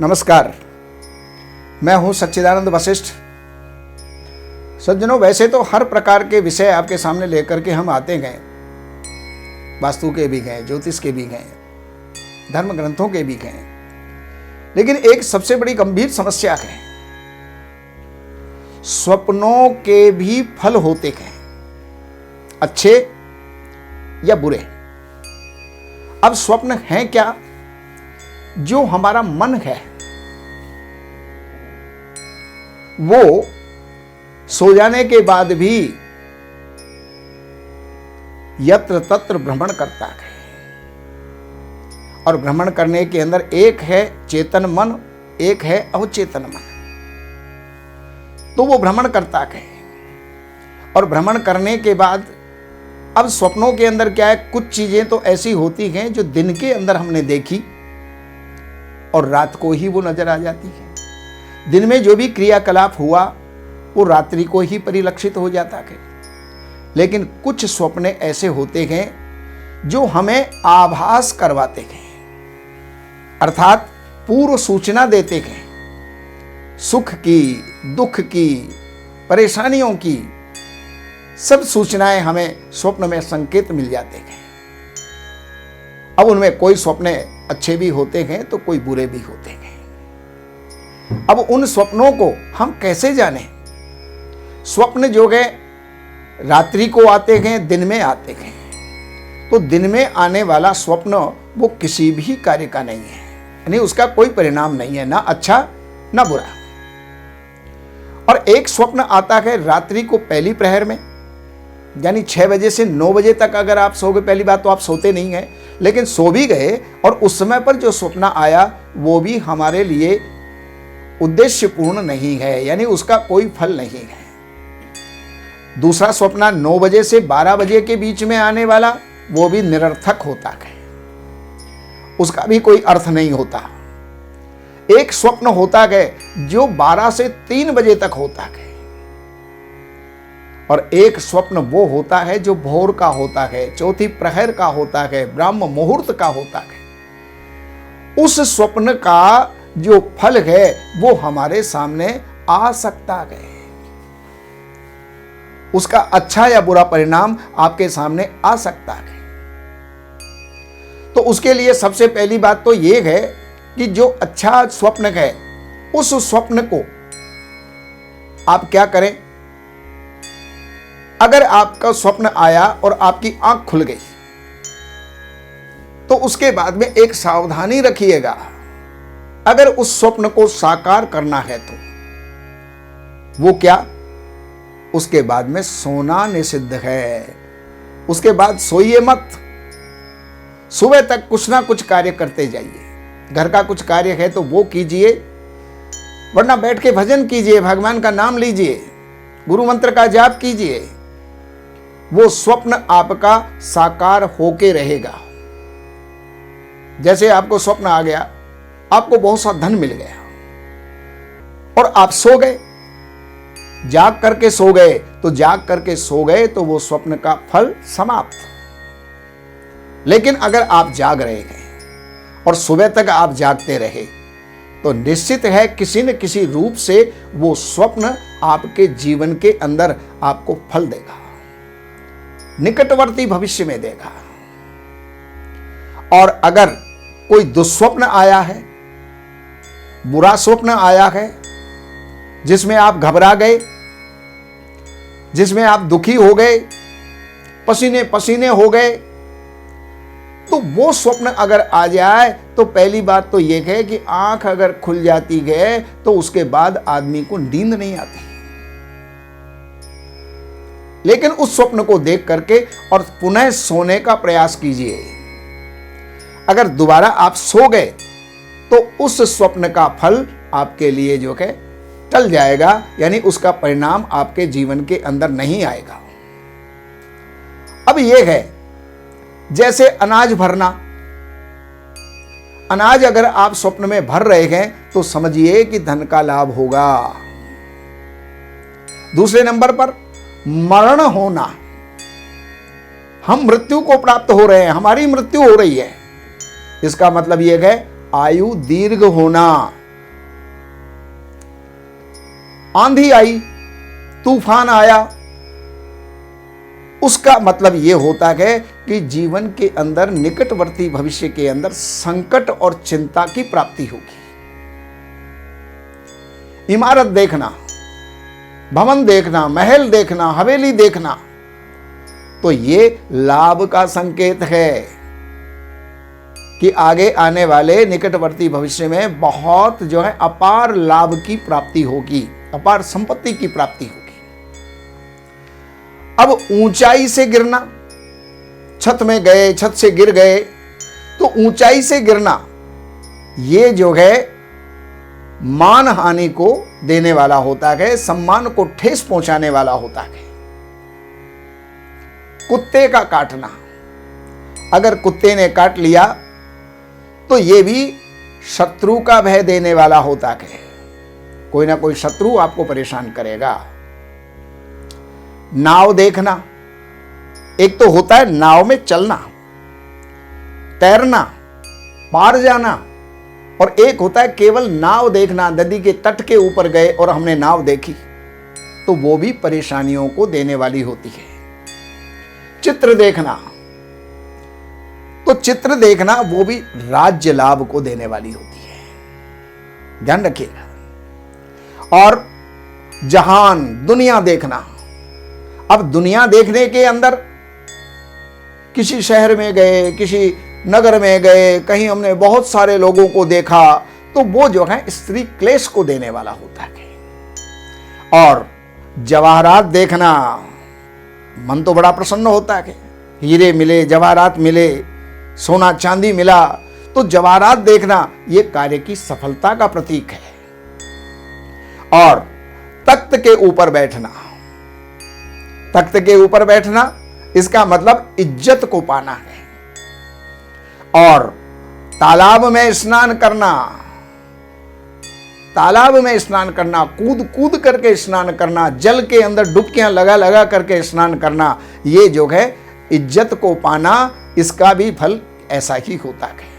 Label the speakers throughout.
Speaker 1: नमस्कार, मैं हूं सच्चिदानंद वशिष्ठ। सज्जनों, वैसे तो हर प्रकार के विषय आपके सामने लेकर के हम आते गए, वास्तु के भी गए, ज्योतिष के भी गए, धर्म ग्रंथों के भी गए, लेकिन एक सबसे बड़ी गंभीर समस्या है, स्वप्नों के भी फल होते गए, अच्छे या बुरे। अब स्वप्न है क्या? जो हमारा मन है वो सो जाने के बाद भी यत्र तत्र भ्रमण करता है, और भ्रमण करने के अंदर एक है चेतन मन, एक है अवचेतन मन। तो वो भ्रमण करता है, और भ्रमण करने के बाद अब स्वप्नों के अंदर क्या है, कुछ चीजें तो ऐसी होती हैं जो दिन के अंदर हमने देखी और रात को ही वो नजर आ जाती है। दिन में जो भी क्रियाकलाप हुआ वो रात्रि को ही परिलक्षित हो जाता है। लेकिन कुछ स्वप्न ऐसे होते हैं जो हमें आभास करवाते हैं, अर्थात पूर्व सूचना देते हैं। सुख की, दुख की, परेशानियों की सब सूचनाएं हमें स्वप्न में संकेत मिल जाते हैं। अब उनमें कोई स्वप्न अच्छे भी होते हैं तो कोई बुरे भी होते हैं। अब उन स्वप्नों को हम कैसे जानें? स्वप्न जो है रात्रि को आते हैं, दिन में आते हैं। तो दिन में आने वाला स्वप्न वो किसी भी कार्य का नहीं है, यानी उसका कोई परिणाम नहीं है, ना अच्छा ना बुरा। और एक स्वप्न आता है रात्रि को पहली प्रहर में, यानी 6 बजे से 9 बजे तक अगर आप सोगे, पहली बात तो आप सोते नहीं हैं, लेकिन सो भी गए और उस समय पर जो स्वप्न आया वो भी हमारे लिए उद्देश्यपूर्ण नहीं है, यानी उसका कोई फल नहीं है। दूसरा स्वप्न 9 बजे से 12 बजे के बीच में आने वाला वो भी निरर्थक होता है, उसका भी कोई अर्थ नहीं होता। एक स्वप्न होता है जो 12 से 3 बजे तक होता है, और एक स्वप्न वो होता है जो भोर का होता है, चौथी प्रहर का होता है, ब्रह्म मुहूर्त का होता है। उस स्वप्न का जो फल है वो हमारे सामने आ सकता है, उसका अच्छा या बुरा परिणाम आपके सामने आ सकता है। तो उसके लिए सबसे पहली बात तो ये है कि जो अच्छा स्वप्न है उस स्वप्न को आप क्या करें। अगर आपका स्वप्न आया और आपकी आंख खुल गई तो उसके बाद में एक सावधानी रखिएगा। अगर उस स्वप्न को साकार करना है तो वो क्या, उसके बाद में सोना निषिद्ध है। उसके बाद सोइए मत, सुबह तक कुछ ना कुछ कार्य करते जाइए। घर का कुछ कार्य है तो वो कीजिए, वरना बैठ के भजन कीजिए, भगवान का नाम लीजिए, गुरु मंत्र का जाप कीजिए। वो स्वप्न आपका साकार होके रहेगा। जैसे आपको स्वप्न आ गया, आपको बहुत सा धन मिल गया और आप सो गए, जाग करके सो गए, तो जाग करके सो गए तो वो स्वप्न का फल समाप्त। लेकिन अगर आप जाग रहे हैं और सुबह तक आप जागते रहे तो निश्चित है किसी न किसी रूप से वो स्वप्न आपके जीवन के अंदर आपको फल देगा, निकटवर्ती भविष्य में देगा। और अगर कोई दुस्वप्न आया है, बुरा स्वप्न आया है जिसमें आप घबरा गए, जिसमें आप दुखी हो गए, पसीने पसीने हो गए, तो वो स्वप्न अगर आ जाए तो पहली बात तो यह है कि आंख अगर खुल जाती है तो उसके बाद आदमी को नींद नहीं आती। लेकिन उस स्वप्न को देख करके और पुनः सोने का प्रयास कीजिए। अगर दोबारा आप सो गए तो उस स्वप्न का फल आपके लिए जो है टल जाएगा, यानी उसका परिणाम आपके जीवन के अंदर नहीं आएगा। अब यह है जैसे अनाज भरना। अनाज अगर आप स्वप्न में भर रहे हैं तो समझिए कि धन का लाभ होगा। दूसरे नंबर पर मरण होना, हम मृत्यु को प्राप्त हो रहे हैं, हमारी मृत्यु हो रही है, इसका मतलब यह है आयु दीर्घ होना, आंधी आई, तूफान आया, उसका मतलब यह होता है कि जीवन के अंदर निकटवर्ती भविष्य के अंदर संकट और चिंता की प्राप्ति होगी। इमारत देखना, भवन देखना, महल देखना, हवेली देखना, तो ये लाभ का संकेत है कि आगे आने वाले निकटवर्ती भविष्य में बहुत जो है अपार लाभ की प्राप्ति होगी, अपार संपत्ति की प्राप्ति होगी। अब ऊंचाई से गिरना, छत में गए, छत से गिर गए, तो ऊंचाई से गिरना ये जो है मान हानि को देने वाला होता है, सम्मान को ठेस पहुंचाने वाला होता है। कुत्ते का काटना, अगर कुत्ते ने काट लिया तो यह भी शत्रु का भय देने वाला होता है, कोई ना कोई शत्रु आपको परेशान करेगा। नाव देखना, एक तो होता है नाव में चलना, तैरना, पार जाना, और एक होता है केवल नाव देखना, नदी के तट के ऊपर गए और हमने नाव देखी, तो वो भी परेशानियों को देने वाली होती है। चित्र देखना, तो चित्र देखना वो भी राज्य लाभ को देने वाली होती है, ध्यान रखिएगा। और जहान, दुनिया देखना, अब दुनिया देखने के अंदर किसी शहर में गए, किसी नगर में गए, कहीं हमने बहुत सारे लोगों को देखा, तो वो जो है स्त्री क्लेश को देने वाला होता है। और जवाहरात देखना, मन तो बड़ा प्रसन्न होता है, हीरे मिले, जवाहरात मिले, सोना चांदी मिला, तो जवाहरात देखना ये कार्य की सफलता का प्रतीक है। और तख्त के ऊपर बैठना, तख्त के ऊपर बैठना इसका मतलब इज्जत को पाना है। और तालाब में स्नान करना, तालाब में स्नान करना, कूद कूद करके स्नान करना, जल के अंदर डुबकियां लगा लगा करके स्नान करना, ये जो है इज्जत को पाना, इसका भी फल ऐसा ही होता है।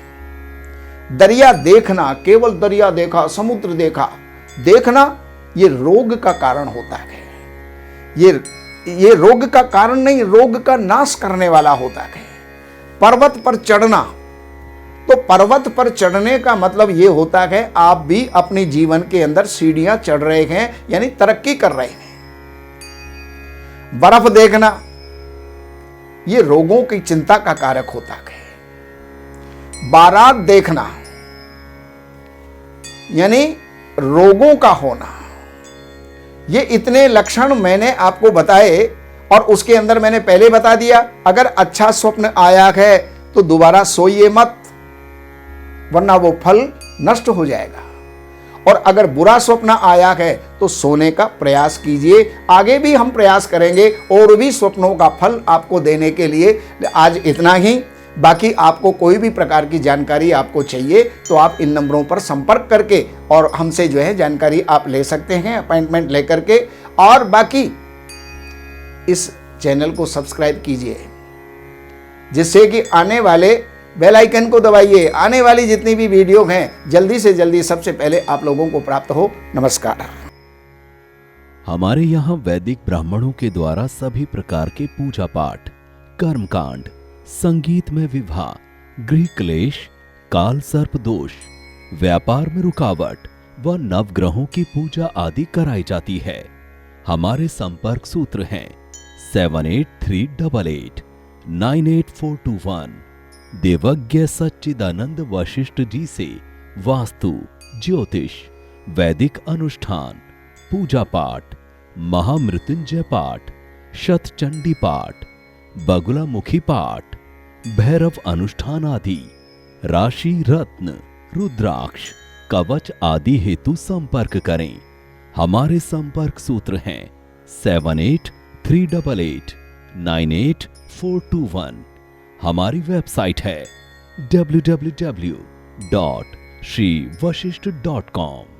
Speaker 1: दरिया देखना, केवल दरिया देखा, समुद्र देखा, देखना ये रोग का कारण होता है। ये रोग का कारण नहीं, रोग का नाश करने वाला होता है। पर्वत पर चढ़ना, तो पर्वत पर चढ़ने का मतलब यह होता है आप भी अपने जीवन के अंदर सीढ़ियां चढ़ रहे हैं, यानी तरक्की कर रहे हैं। बर्फ देखना यह रोगों की चिंता का कारक होता है। बारात देखना यानी रोगों का होना। ये इतने लक्षण मैंने आपको बताए और उसके अंदर मैंने पहले बता दिया, अगर अच्छा स्वप्न आया है तो दोबारा सोइए मत, वरना वो फल नष्ट हो जाएगा। और अगर बुरा स्वप्न आया है तो सोने का प्रयास कीजिए। आगे भी हम प्रयास करेंगे और भी स्वप्नों का फल आपको देने के लिए। आज इतना ही, बाकी आपको कोई भी प्रकार की जानकारी आपको चाहिए तो आप इन नंबरों पर संपर्क करके और हमसे जो है जानकारी आप ले सकते हैं अपॉइंटमेंट लेकर के। और बाकी इस चैनल को सब्सक्राइब कीजिए, जिससे कि आने वाले बेल आइकन को दबाइए, आने वाली जितनी भी वीडियो हैं जल्दी से जल्दी सबसे पहले आप लोगों को प्राप्त हो। नमस्कार।
Speaker 2: हमारे यहाँ वैदिक ब्राह्मणों के द्वारा सभी प्रकार के पूजा पाठ, कर्मकांड, संगीत में विवाह, गृह क्लेश, काल सर्प दोष, व्यापार में रुकावट व नवग्रहों की पूजा आदि कराई जाती है। हमारे संपर्क सूत्र हैं 7838898421। देवज्ञ सच्चिदानंद वशिष्ठ जी से वास्तु, ज्योतिष, वैदिक अनुष्ठान, पूजा पाठ, महामृत्युंजय पाठ, शतचंडी पाठ, बगुलामुखी पाठ, भैरव अनुष्ठान आदि, राशि रत्न, रुद्राक्ष, कवच आदि हेतु संपर्क करें। हमारे संपर्क सूत्र हैं 7838898421। हमारी वेबसाइट है www.shrivashishth.com।